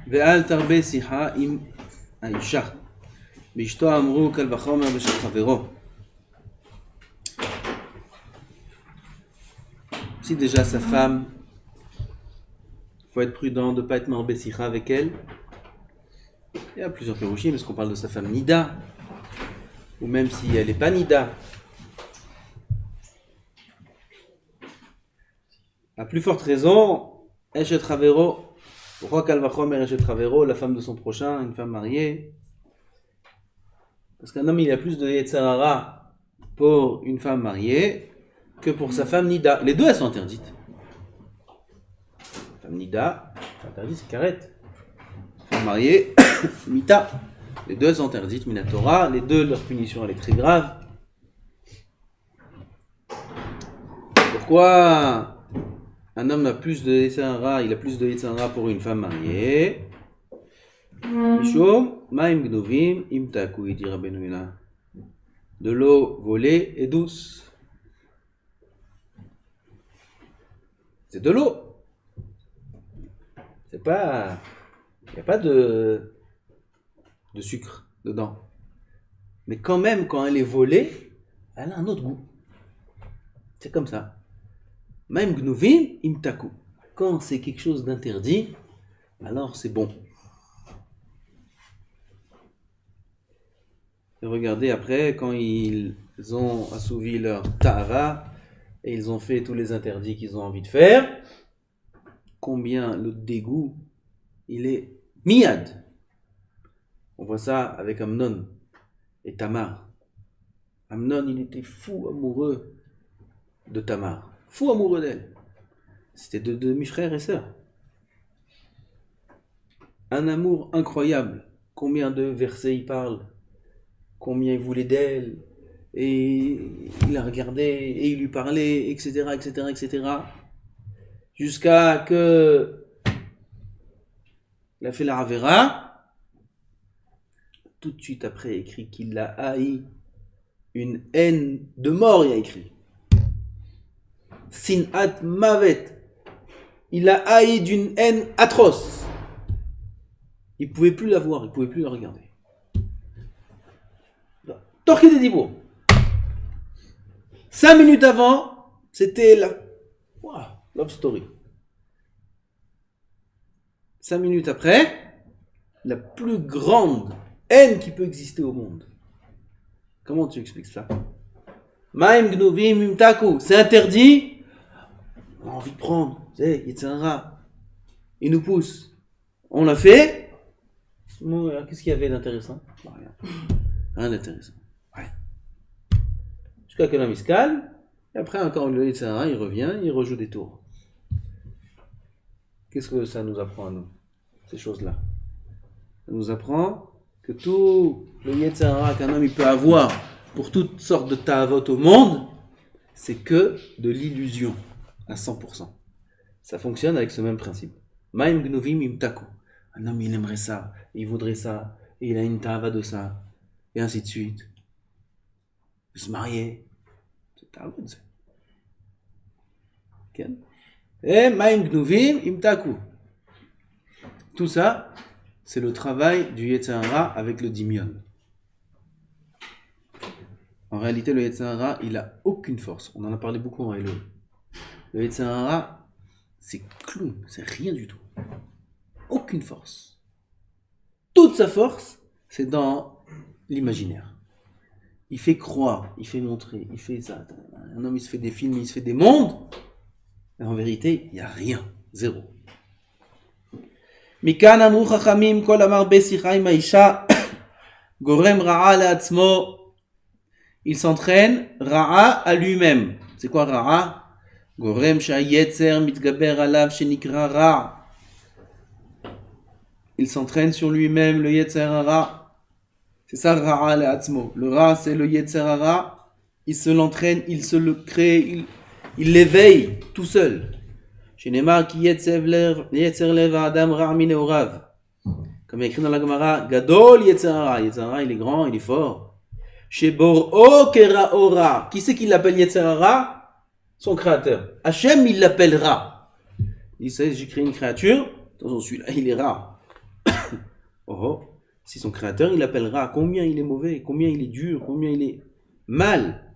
ואל תרבה שיחה עם האישה. באשתו אמרו קל וחומר בשל חברו. Si déjà sa femme, il faut être prudent de ne pas être marbé sicha avec elle. Il y a plusieurs pérouchim, est-ce qu'on parle de sa femme Nida? Ou même si elle n'est pas Nida. À plus forte raison, Eshet Ravero, pourquoi Kalvachomer Eshet Ravero, la femme de son prochain, une femme mariée? Parce qu'un homme il a plus de Yetzirara pour une femme mariée que pour sa femme Nida. Les deux elles sont interdites. La femme Nida, c'est interdit, c'est Karet. La femme mariée, Mita. Les deux elles sont interdites, Minatora. Les deux, leur punition elle est très grave. Pourquoi un homme a plus de Yetzirara, il a plus de Yetzirara pour une femme mariée? Mishom, Maim Gnovim, Imtaku, il dit Rabbeinu Yonah. De l'eau volée et douce. C'est de l'eau. C'est pas. Il n'y a pas de sucre dedans. Mais quand même, quand elle est volée, elle a un autre goût. C'est comme ça. Même Gnuvim, Imtaku. Quand c'est quelque chose d'interdit, alors c'est bon. Et regardez après, quand ils ont assouvi leur ta'ava et ils ont fait tous les interdits qu'ils ont envie de faire, combien le dégoût, il est miad. On voit ça avec Amnon et Tamar. Amnon, il était fou amoureux de Tamar. Fou amoureux d'elle. C'était deux demi-frères et sœurs. Un amour incroyable. Combien de versets il parle, combien il voulait d'elle, et il la regardait, et il lui parlait, etc., etc., etc. Jusqu'à que il a fait la Ravera. Tout de suite après, écrit qu'il l'a haï. Une haine de mort, il a écrit. Sinat Mavet. Il l'a haï d'une haine atroce. Il ne pouvait plus la voir, il ne pouvait plus la regarder. Torqué des Dibourg. 5 minutes avant, c'était la love story. 5 minutes après, la plus grande haine qui peut exister au monde. Comment tu expliques ça? Maim Gnovim Imtaku, c'est interdit. On a envie de prendre, c'est Yetzirara. Il nous pousse. On l'a fait. Qu'est-ce qu'il y avait d'intéressant? Rien. Rien d'intéressant. Ouais. Jusqu'à que l'homme il se calme. Et après encore le Yetzirara, il revient, il rejoue des tours. Qu'est-ce que ça nous apprend à nous, ces choses-là? Ça nous apprend que tout le Yetzirara qu'un homme il peut avoir pour toutes sortes de ta'avot au monde, c'est que de l'illusion à 100%. Ça fonctionne avec ce même principe. Maim Gnovim Imtaku. Un homme il aimerait ça, il voudrait ça, et il a une ta'ava de ça, et ainsi de suite. De se marier, c'est ta'ava de ça. Et Maim Gnuvim Imtaku. Tout ça, c'est le travail du Yetzirara avec le Dimion. En réalité, le Yetzirara, il a aucune force. On en a parlé beaucoup en Eloi. Le Yetzirara, c'est clown, c'est rien du tout. Aucune force. Toute sa force, c'est dans l'imaginaire. Il fait croire, il fait montrer, il fait ça. Un homme, il se fait des films, il se fait des mondes. Et en vérité, il n'y a rien. Zéro. Mikan amru chachamim kol amar besicha im haisha gorem ra'a le'atzmo. Il s'entraîne ra'a à lui-même. C'est quoi ra'a? Gorem sha'yetzer mitgaber alav shenikra ra'a. Il s'entraîne sur lui-même, le yetzerara. C'est ça ra'a le'atzmo. Le ra'a, c'est le yetzerara. Il se l'entraîne, il se le crée, il l'éveille tout seul. Shenemar ki yetzer lev adam ra' min neorav. Comme il y a écrit dans la Gemara, Gadol yetzerara. Yetzerara, il est grand, il est fort. Shebor'o kera ora. Qui c'est qui l'appelle yetzerara? Son créateur. Hachem, il l'appelle Ra. Il sait, j'ai créé une créature. Attention, celui-là, il est rare. Oh, si son créateur, il appellera combien il est mauvais, combien il est dur, combien il est mal.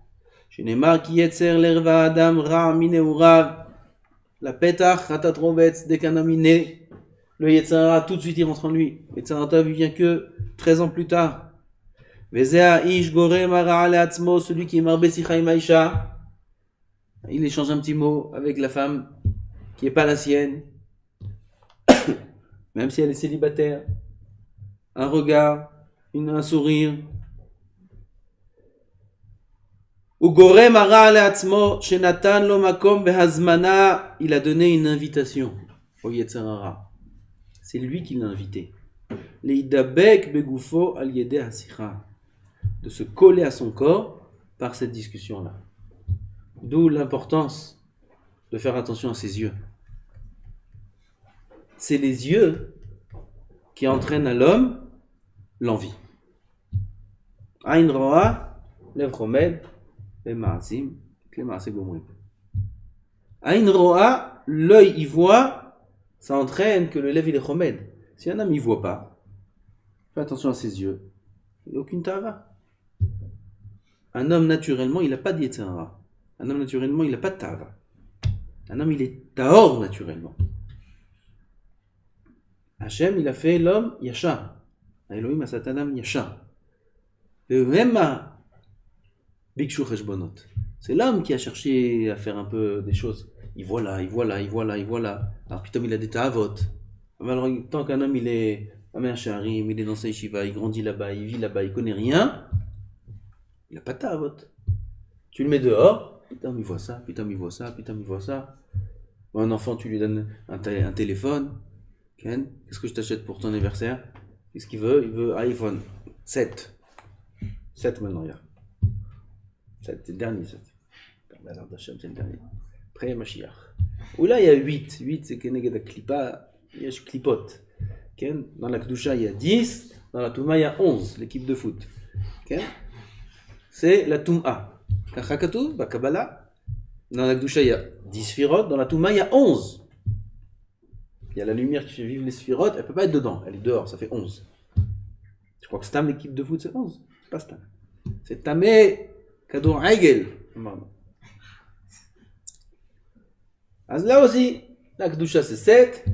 Shenemar ki yetzer l'erva adam ra mineurav. La petach ratatrovetz, dès qu'un homme est né, le Yetzirah, tout de suite il rentre en lui. Le Yetzirah vient que 13 ans plus tard. Vezea ish gorem hara le'atzmo, celui qui est marbé sicha maïcha. Il échange un petit mot avec la femme qui n'est pas la sienne, même si elle est célibataire. Un regard, un sourire. Ugorem hara le'atzmo, shenatan lo makom behazmana, il a donné une invitation au Yetzirah. C'est lui qui l'a invité. Leidabek begufo al yede hasicha, de se coller à son corps par cette discussion-là. D'où l'importance de faire attention à ses yeux. C'est les yeux qui entraînent à l'homme l'envie. Ain roa, lev chomed, le ma'asim, le ma'aseh gomrim. Ain roa, l'œil y voit, ça entraîne que le lev il est chomed. Si un homme il voit pas, fais attention à ses yeux, il n'a aucune tava. Un homme naturellement, il n'a pas de Yetzirah. Un homme naturellement, il n'a pas de tava. Un homme, il est tahor naturellement. Hachem, il a fait l'homme yachar. Elohim asatanam yachar. Bikshu cheshbonot. C'est l'homme qui a cherché à faire un peu des choses. Il voit là. Alors putain, il a des ta'avot. Alors, tant qu'un homme, il est Amer Sharim, il est dans sa yeshiva, il grandit là-bas, il vit là-bas, il connaît rien, il n'a pas de ta'avot. Tu le mets dehors, putain, il voit ça. Bon, un enfant, tu lui donnes un téléphone. Ken, qu'est-ce que je t'achète pour ton anniversaire? Qu'est-ce qu'il veut? Il veut iPhone 7. 7 maintenant, regarde. 7, c'est le dernier, 7. C'est le dernier. Après, Mashiach. Ou là, il y a 8. 8, c'est Keneged Klipa, il y a Klipot. Ken, dans la Kedusha, il y a 10. Dans la Touma, il y a 11, l'équipe de foot. Ken, c'est la Touma. Kachakatu, Bakabala. Dans la Kedusha, il y a 10 sphirotes. Dans la Touma, il y a 11. Il y a la lumière qui fait vivre les sphirotes, elle ne peut pas être dedans, elle est dehors, ça fait 11. Tu crois que Stam, l'équipe de foot, c'est 11? C'est pas Stam. C'est Tamé Kador Aigel. Là aussi, la Kedusha c'est 7,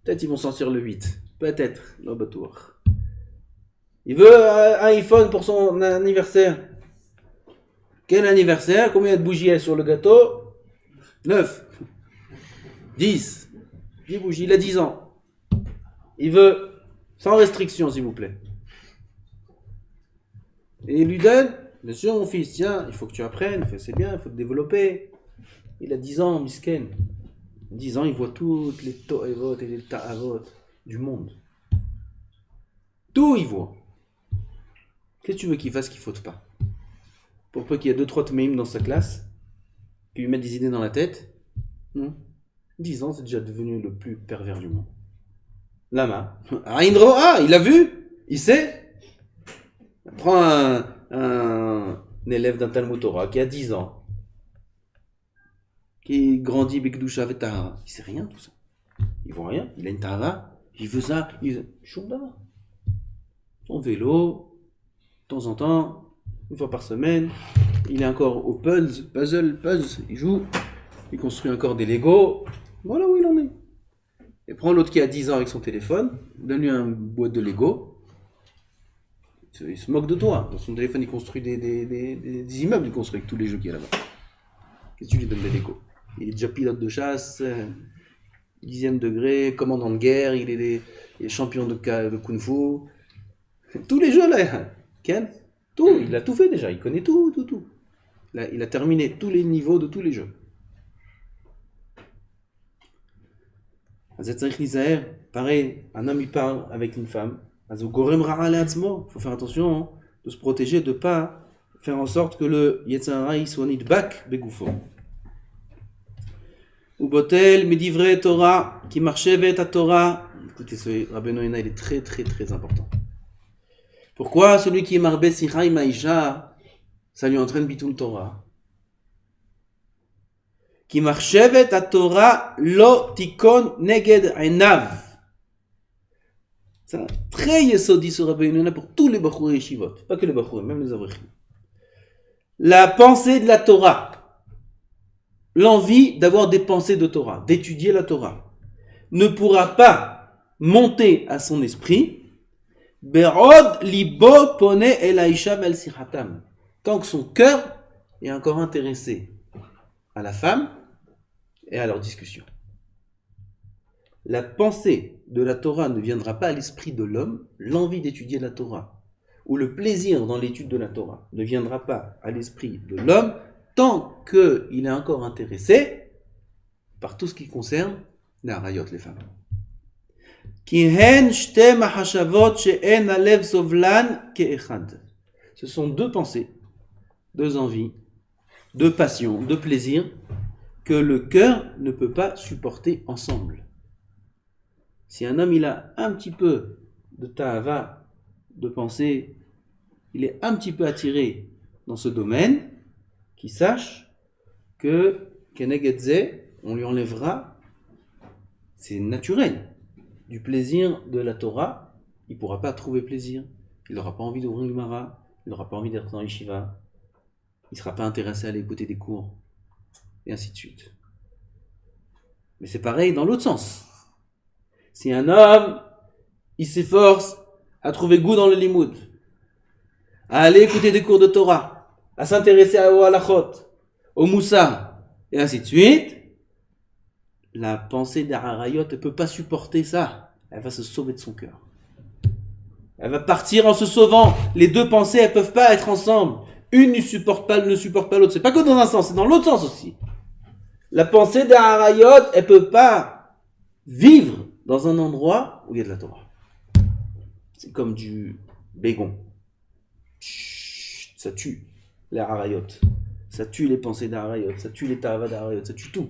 peut-être ils vont sortir le 8. Peut-être, l'Obatour. Il veut un iPhone pour son anniversaire. Quel anniversaire? Combien de bougies il y a sur le gâteau? 9. 10. 10 bougies, il a 10 ans. Il veut, sans restriction s'il vous plaît. Et il lui donne, bien sûr mon fils, tiens, il faut que tu apprennes, c'est bien, il faut te développer. Il a 10 ans, misken. 10 ans, il voit toutes les to'evot et les ta'avot du monde. Tout il voit. Qu'est-ce que tu veux qu'il fasse qu'il ne faute pas? Pour peu qu'il y ait 2-3 tmeim dans sa classe, qui lui mettent des idées dans la tête, non? 10 ans, c'est déjà devenu le plus pervers du monde. Lama. Il a vu, il sait. Prends un élève d'un Talmud Torah qui a 10 ans, qui grandit Bekdusha Vetahara. Il sait rien tout ça. Il voit rien, il a une Tahara, il veut ça, il Shondava. Son vélo, de temps en temps, une fois par semaine, il est encore au puzzle, il joue, il construit encore des Legos. Voilà où il en est. Et prends l'autre qui a 10 ans avec son téléphone, donne-lui un boîte de Lego. Il se moque de toi. Dans son téléphone, il construit des immeubles, il construit avec tous les jeux qu'il y a là-bas. Qu'est-ce que tu lui donnes des Lego? Il est déjà pilote de chasse, 10e degré, commandant de guerre, il est champion de Kung-Fu. Tous les jeux là, Ken, tout, il a tout fait déjà, il connaît tout. Il a terminé tous les niveaux de tous les jeux. Pareil, un homme il parle avec une femme. Il faut faire attention de se protéger, de ne pas faire en sorte que le Yetzirah il soit nidbak begufo. Ou botel medivre Torah qui marchevet à Torah. Écoutez, ce Rabbeinu Yonah il est très très très important. Pourquoi celui qui est marbé sicha maïcha, ça lui entraîne bitul Torah? Qui marchevet à Torah lo tikon neged enav. C'est un très yesodi ce Rabbeinu Yonah pour tous les Bachourei Yeshivot, pas que les Bachourei, même les Avrichim. La pensée de la Torah, l'envie d'avoir des pensées de Torah, d'étudier la Torah, ne pourra pas monter à son esprit Berod libo pone el aisha vel sihatam, tant que son cœur est encore intéressé à la femme et à leur discussion. La pensée de la Torah ne viendra pas à l'esprit de l'homme, l'envie d'étudier la Torah, ou le plaisir dans l'étude de la Torah ne viendra pas à l'esprit de l'homme tant qu'il est encore intéressé par tout ce qui concerne les harayot, les femmes. Ce sont deux pensées, deux envies, deux passions, deux plaisirs que le cœur ne peut pas supporter ensemble. Si un homme il a un petit peu de ta'ava, de pensée, il est un petit peu attiré dans ce domaine, qu'il sache que keneged zeh, on lui enlèvera, c'est naturel, du plaisir de la Torah, il ne pourra pas trouver plaisir, il n'aura pas envie d'ouvrir une Gemara, il n'aura pas envie d'être dans l'Yeshiva, il ne sera pas intéressé à aller écouter des cours, et ainsi de suite. Mais c'est pareil dans l'autre sens. Si un homme, il s'efforce à trouver goût dans le limoud, à aller écouter des cours de Torah, à s'intéresser au halachot, au moussar, et ainsi de suite, la pensée d'Harayot ne peut pas supporter ça. Elle va se sauver de son cœur. Elle va partir en se sauvant. Les deux pensées, elles ne peuvent pas être ensemble. Une ne supporte pas l'autre. C'est pas que dans un sens, c'est dans l'autre sens aussi. La pensée d'Harayot, elle ne peut pas vivre dans un endroit où il y a de la Torah. C'est comme du bégon. Ça tue les Harayot. Ça tue les pensées d'Harayot. Ça tue les ta'ava d'Harayot. Ça tue tout.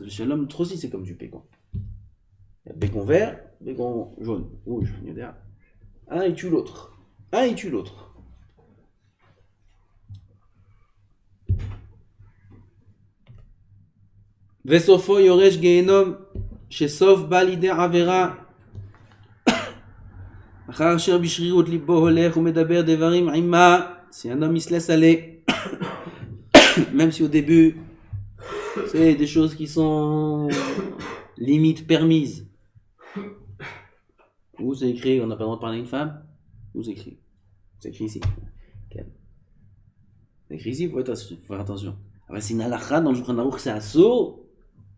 Chez l'homme, trop aussi, c'est comme du bégon. Il y a bégon vert, bégon jaune, rouge, il y a un il tue l'autre. Un il tue l'autre. Vesofo yoresh gehenom, shesof balide avera, achar asher bishrirut libo holech umedaber devarim ima. Si un homme il se laisse aller, même si au début c'est des choses qui sont limite permises. Où c'est écrit, on n'a pas le droit de parler à une femme? Où c'est écrit? C'est écrit ici. Okay. C'est écrit ici, il faut faire attention. Alors, c'est une halakha dans le Shulchan Aruch, c'est assour.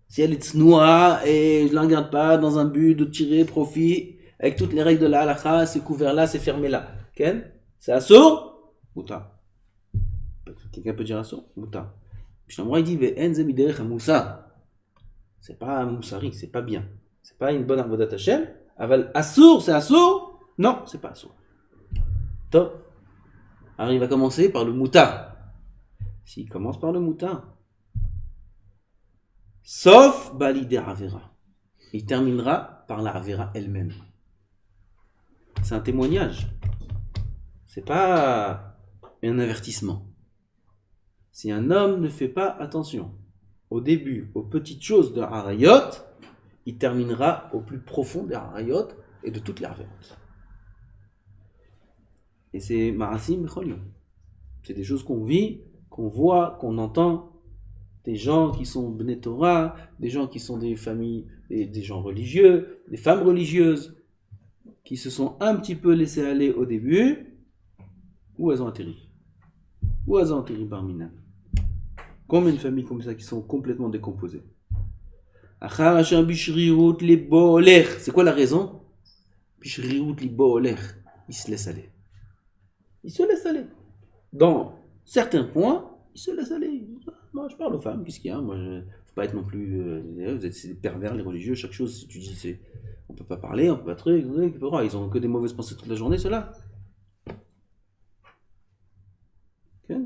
Si elle est tsnoua et je ne la regarde pas dans un but de tirer profit, avec toutes les règles de la halakha, c'est couvert là, c'est fermé là. Okay? C'est assour? Mouta. Quelqu'un peut dire assour? Mouta. Il dit c'est pas moussari, c'est pas bien, c'est pas une bonne avodat Hashem. Aval assour, c'est assour? Non, c'est pas assour. Top. Alors il va commencer par le mouta. S'il commence par le mouta, sauf balide avera, il terminera par la avera elle-même. C'est un témoignage. C'est pas un avertissement. Si un homme ne fait pas attention au début, aux petites choses de Harayot, il terminera au plus profond des Harayot et de toutes les Harayot. Et c'est Marasim Bechol Yom. C'est des choses qu'on vit, qu'on voit, qu'on entend. Des gens qui sont Bnei Torah, des gens qui sont des familles, des gens religieux, des femmes religieuses, qui se sont un petit peu laissées aller au début. Où elles ont atterri? Où elles ont atterri Barminan? Combien de familles comme ça qui sont complètement décomposées? C'est quoi la raison? Il se laisse aller. Il se laisse aller. Dans certains points, il se laisse aller. Moi, je parle aux femmes, qu'est-ce qu'il y a? Moi, faut pas être non plus. Vous êtes des pervers, les religieux, chaque chose, si tu dis, c'est. On peut pas parler, on peut pas truc, ils ont que des mauvaises pensées toute la journée, ceux-là. Okay.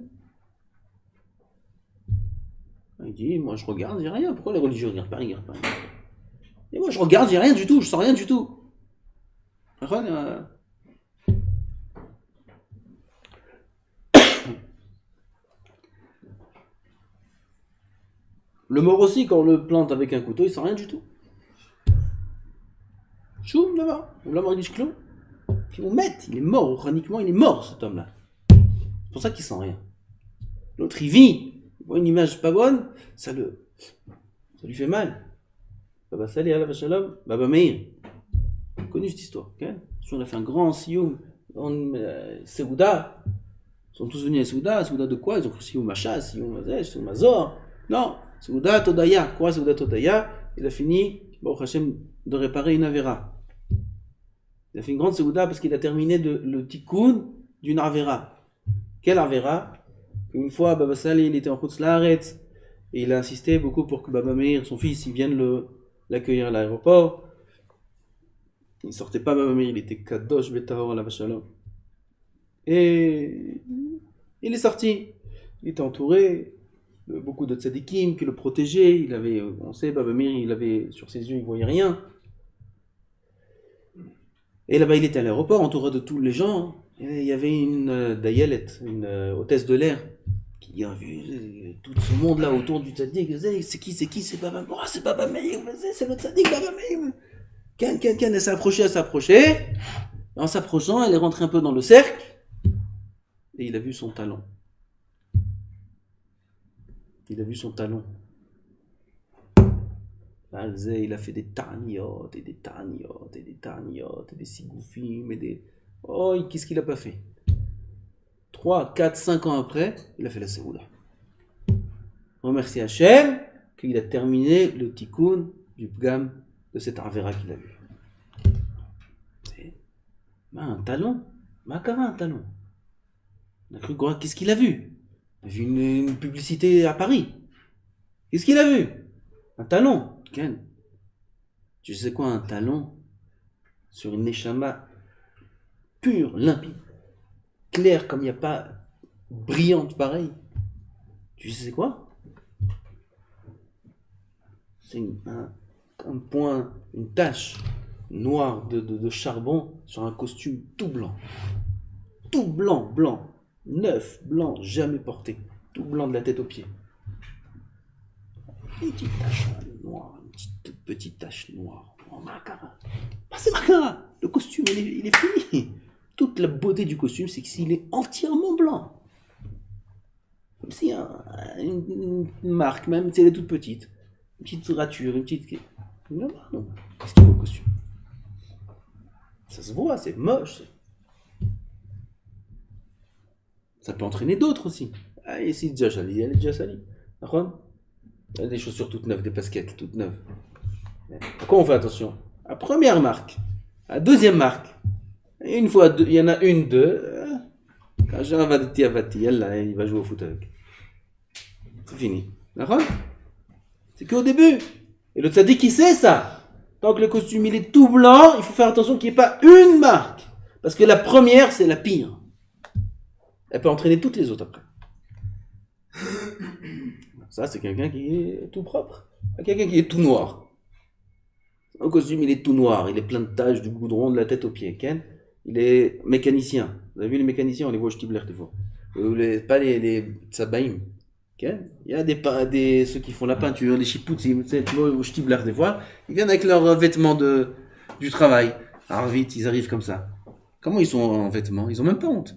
Il dit, moi je regarde, j'ai rien. Pourquoi les religieux regardent pas? Ils regardent pas. Et moi je regarde, j'ai rien du tout, je sens rien du tout. Le mort aussi, quand on le plante avec un couteau, il sent rien du tout. Choum là-bas, ou là, Margish Klum. Puis on met, il est mort, chroniquement, il est mort cet homme-là. C'est pour ça qu'il sent rien. L'autre il vit, il voit une image pas bonne, ça lui fait mal. Baba Salih, Allah Shalom, Baba Meir. Connu cette histoire, ok? On a fait un grand sioum en Seouda. Ils sont tous venus à Seouda. Seouda de quoi? Ils ont cru sioum Macha, sioum Mazej, sioum Mazor. Non, Seouda Todaya. Quoi Seouda Todaya? Il a fini, Baruch Hashem, de réparer une Avera. Il a fait une grande Seouda parce qu'il a terminé le tikkun d'une Avera. Quelle Avera? Une fois, Baba Salih, il était en Chutz Laaretz et il a insisté beaucoup pour que Baba Meir, son fils, il vienne l'accueillir à l'aéroport. Il ne sortait pas Baba Meir, il était Kadosh Betahor à la Vachalom. Et il est sorti. Il était entouré de beaucoup de tzadikim qui le protégeaient. On sait, Baba Meir, il avait sur ses yeux, il ne voyait rien. Et là-bas, il était à l'aéroport, entouré de tous les gens. Et il y avait une Dayelet, une hôtesse de l'air, qui a vu tout ce monde-là autour du tzaddik. C'est qui, c'est Baba Meir. Oh, c'est Baba Meir, c'est le tzaddik Baba Meir. Ken, elle s'approchait. En s'approchant, elle est rentrée un peu dans le cercle. Et il a vu son talon. Il a fait des tarniot, et des sigoufim, et des... Oh, qu'est-ce qu'il a pas fait? 3, 4, 5 ans après, il a fait la Seouda. Remercie Hachem qu'il a terminé le tikkun du pgam de cette Avera qu'il a vu. Un talon. Un talon. On a cru quoi? Qu'est-ce qu'il a vu? Il a vu une publicité à Paris. Qu'est-ce qu'il a vu? Un talon. Ken. Tu sais quoi un talon? Sur une neshama pure, limpide, claire comme il n'y a pas, brillante pareil. Tu sais quoi? C'est un point, une tache noire de charbon sur un costume tout blanc. Tout blanc, neuf, blanc, jamais porté. Tout blanc de la tête aux pieds. Une petite tache noire, toute petite tache noire. Oh, Makara. C'est Makara. Le costume, il est fini. Toute la beauté du costume, c'est qu'il est entièrement blanc. Comme si une marque, même si elle est toute petite. Une petite rature, une petite... Non. Qu'est-ce qu'il faut au costume? Ça se voit, c'est moche. Ça peut entraîner d'autres aussi. Ah, ici, déjà sali, elle est déjà salie. Il y a des chaussures toutes neuves, des baskets toutes neuves. À quoi on fait attention? À première marque, à deuxième marque. Et une fois, il y en a une, deux. Quand j'ai un Avati, il va jouer au foot avec. C'est fini. D'accord? C'est qu'au début. Et le tzaddik, qui sait ça? Tant que le costume il est tout blanc, il faut faire attention qu'il n'y ait pas une marque. Parce que la première, c'est la pire. Elle peut entraîner toutes les autres après. Ça, c'est quelqu'un qui est tout propre. Quelqu'un qui est tout noir. Le costume, il est tout noir. Il est plein de taches, du goudron, de la tête aux pieds. Ken, il est mécanicien. Vous avez vu les mécaniciens, on les voit au Stibler des fois. Pas les tsabaïm. Ken, il y a ceux qui font la peinture, les chipoutim, tu vois, au Stibler des fois. Ils viennent avec leurs vêtements du travail. Alors vite, ils arrivent comme ça. Comment ils sont en vêtements? Ils ont même pas honte.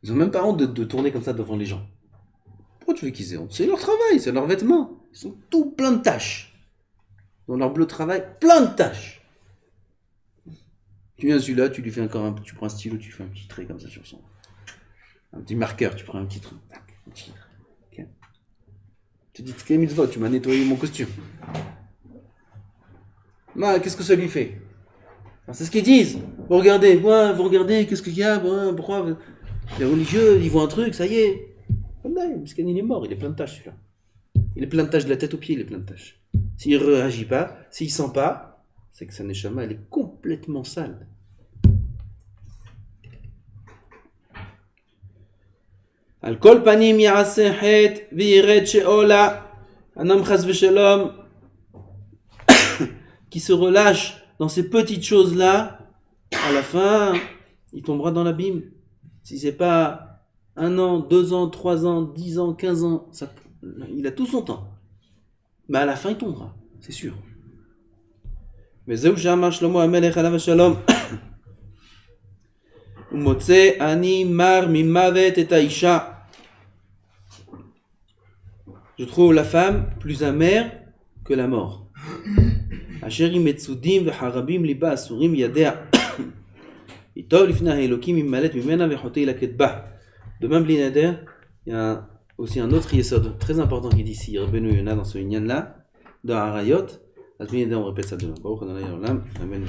Ils ont même pas honte de tourner comme ça devant les gens. Pourquoi tu veux qu'ils aient honte? C'est leur travail, c'est leurs vêtements. Ils sont tout plein de taches. Dans leur bleu de travail, plein de taches. Tu viens celui-là, tu lui fais encore tu prends un stylo, tu fais un petit trait comme ça sur son... Un petit marqueur, tu prends un petit truc. Okay. Tu dis, quelle mitzvot, tu m'as nettoyé mon costume. Qu'est-ce que ça lui fait? Alors, c'est ce qu'ils disent. Vous regardez, qu'est-ce qu'il y a? Pourquoi? Les religieux, ils voient un truc, ça y est. Il est mort, il est plein de taches celui-là. Il est plein de taches de la tête aux pieds, il est plein de taches. S'il ne réagit pas, s'il ne sent pas, c'est que sa neshama, elle est complètement sale. Al kol panim ya'aseh het v'ired she'ola. Un homme chas v'shalom qui se relâche dans ces petites choses-là, à la fin, il tombera dans l'abîme. Si c'est pas 1 an, 2 ans, 3 ans, 10 ans, 15 ans, il a tout son temps. Mais à la fin, il tombera, c'est sûr. וזהו שאמר שלמה המלך עליו השלום. ומוצא אני מר ממוות את האישה. Je trouve la femme plus amère que la mort. אשר היא מצודים וחרבים ליבה אסורים ידיה. איתו לפני האלוקים ימלט ממנה וחוטא לקטבה. De même bli neder, il y a aussi un autre yesod très important qui dit ici, Rabbeinu Yonah dans ce Inyan là, dans Harayot. Az bli neder, on répète ça demain. Baruch Adonai Olam. Amen.